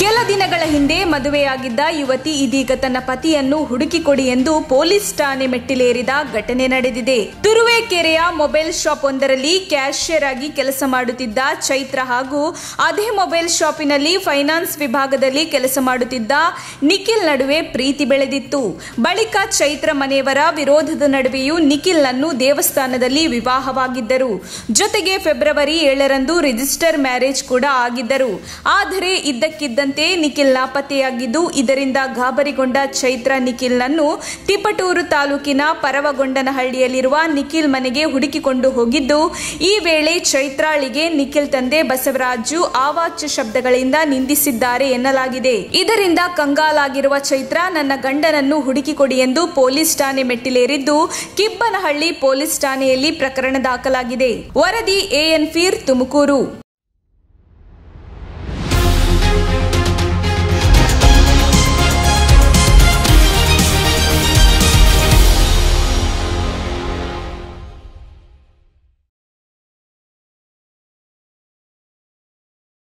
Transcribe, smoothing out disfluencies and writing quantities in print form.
ಕೆಲ ದಿನಗಳ ಹಿಂದೆ ಮದುವೆಯಾಗಿದ್ದ ಯುವತಿ ಇದೀಗ ತನ್ನ ಪತಿಯನ್ನು ಹುಡುಕಿಕೊಡಿ ಎಂದು ಪೊಲೀಸ್ ಠಾಣೆ ಮೆಟ್ಟಿಲೇರಿದ ಘಟನೆ ನಡೆದಿದೆ. ತುರುವೇಕೆರೆಯ ಮೊಬೈಲ್ ಶಾಪ್ ಒಂದರಲ್ಲಿ ಕ್ಯಾಶಿಯರ್ ಆಗಿ ಕೆಲಸ ಮಾಡುತ್ತಿದ್ದ ಚೈತ್ರ ಹಾಗೂ ಅದೇ ಮೊಬೈಲ್ ಶಾಪಿನಲ್ಲಿ ಫೈನಾನ್ಸ್ ವಿಭಾಗದಲ್ಲಿ ಕೆಲಸ ಮಾಡುತ್ತಿದ್ದ ನಿಖಿಲ್ ನಡುವೆ ಪ್ರೀತಿ ಬೆಳೆದಿತ್ತು. ಬಳಿಕ ಚೈತ್ರ ಮನೆಯವರ ವಿರೋಧದ ನಡುವೆಯೂ ನಿಖಿಲ್ ನನ್ನು ದೇವಸ್ಥಾನದಲ್ಲಿ ವಿವಾಹವಾಗಿದ್ದರು. ಜೊತೆಗೆ ಫೆಬ್ರವರಿ 7ರಂದು ರಿಜಿಸ್ಟರ್ ಮ್ಯಾರೇಜ್ ಕೂಡ ಆಗಿದ್ದರು. ಆದರೆ ಇದ್ದಕ್ಕಿದ್ದಂತೆ ನಿಖಿಲ್ ನಾಪತ್ತೆಯಾಗಿದ್ದು, ಇದರಿಂದ ಗಾಬರಿಗೊಂಡ ಚೈತ್ರ ನಿಖಿಲ್ ನನ್ನು ತಿಪಟೂರು ತಾಲೂಕಿನ ಪರವಗೊಂಡನಹಳ್ಳಿಯಲ್ಲಿರುವ ನಿಖಿಲ್ ಮನೆಗೆ ಹುಡುಕಿಕೊಂಡು ಹೋಗಿದ್ದು, ಈ ವೇಳೆ ಚೈತ್ರಾಳಿಗೆ ನಿಖಿಲ್ ತಂದೆ ಬಸವರಾಜು ಅವಾಚ್ಯ ಶಬ್ದಗಳಿಂದ ನಿಂದಿಸಿದ್ದಾರೆ ಎನ್ನಲಾಗಿದೆ. ಇದರಿಂದ ಕಂಗಾಲಾಗಿರುವ ಚೈತ್ರ ನನ್ನ ಗಂಡನನ್ನು ಹುಡುಕಿಕೊಡಿ ಎಂದು ಪೊಲೀಸ್ ಠಾಣೆ ಮೆಟ್ಟಿಲೇರಿದ್ದು, ಕಿಬ್ಬನಹಳ್ಳಿ ಪೊಲೀಸ್ ಠಾಣೆಯಲ್ಲಿ ಪ್ರಕರಣ ದಾಖಲಾಗಿದೆ. ವರದಿ AN ಫೀರ್ ತುಮಕೂರು.